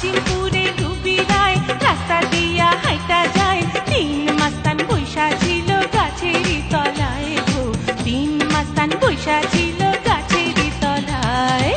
আজিমপুরে Ruby রায় রাস্তা দিয়া হাইটা যায়, তিন মাস্তান বৈশা ছিল গাছেরই তলায় গো, তিন মাস্তান বৈশা ছিল গাছেরই তলায়।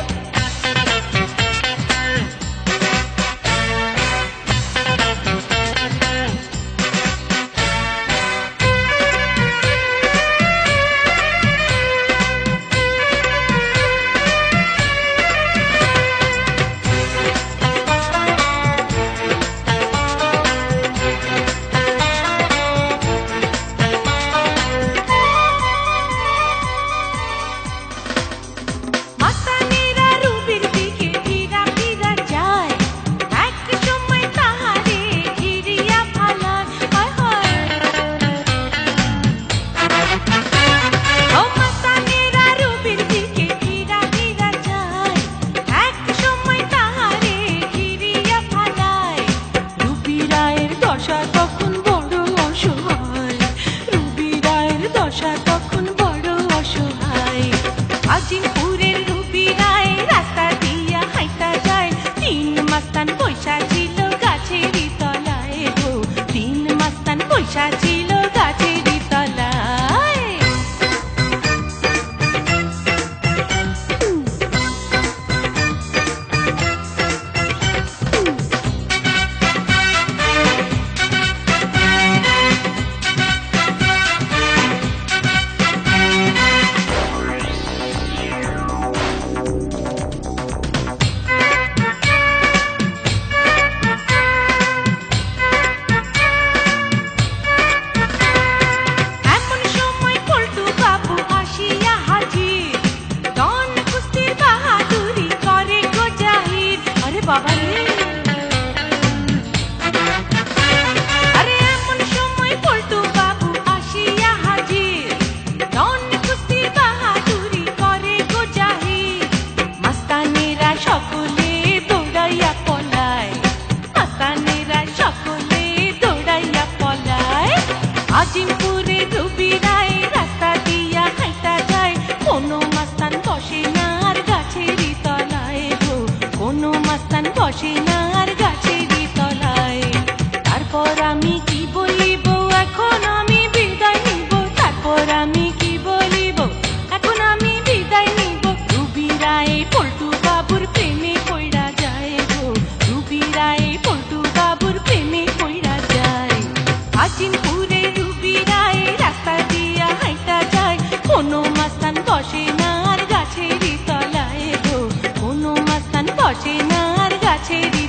আজিমপুরের রুবি রায় রাস্তা দিয়া হাইটা যায়, তিন মাস্তান বৈশা ছিল গাছেরই তলায় গো, তিন মাস্তান বৈশা ছিল গাছেরই তলায়। আরে এমন সময় পল্টু বাবু আসিয়া হাজির, ডন কুস্তির বাহাদুরি করে গো জাহির। মাস্তানেরা সকলে দৌড়াইয়া পলায়, মাস্তানেরা সকলে দৌড়াইয়া পলায়। আজিমপুরে রুবি রায় রাস্তা দিয়া হাইটা যায়, কোনো মাস্তান বসে না আর গাছেরই তলায় গো, কোনো মাস্তান বসে না আর গাছেরই তলায়। তারপর আমি কি বলিব, এখন আমি বিদায় নিব, তারপর আমি কি বলিব, এখন আমি বিদায় নিব। রুবি রায় পল্টু বাবুর প্রেমে পইড়া যায় গো, রুবি রায় পল্টু বাবুর প্রেমে পইড়া যায়। আজিমপুরে রুবি রায় রাস্তা দিয়া হাইটা যায়, কোনো মাস্তান বসে না আর গাছেরই তলায় গো, কোনো মাস্তান বসে না আর গাছেরই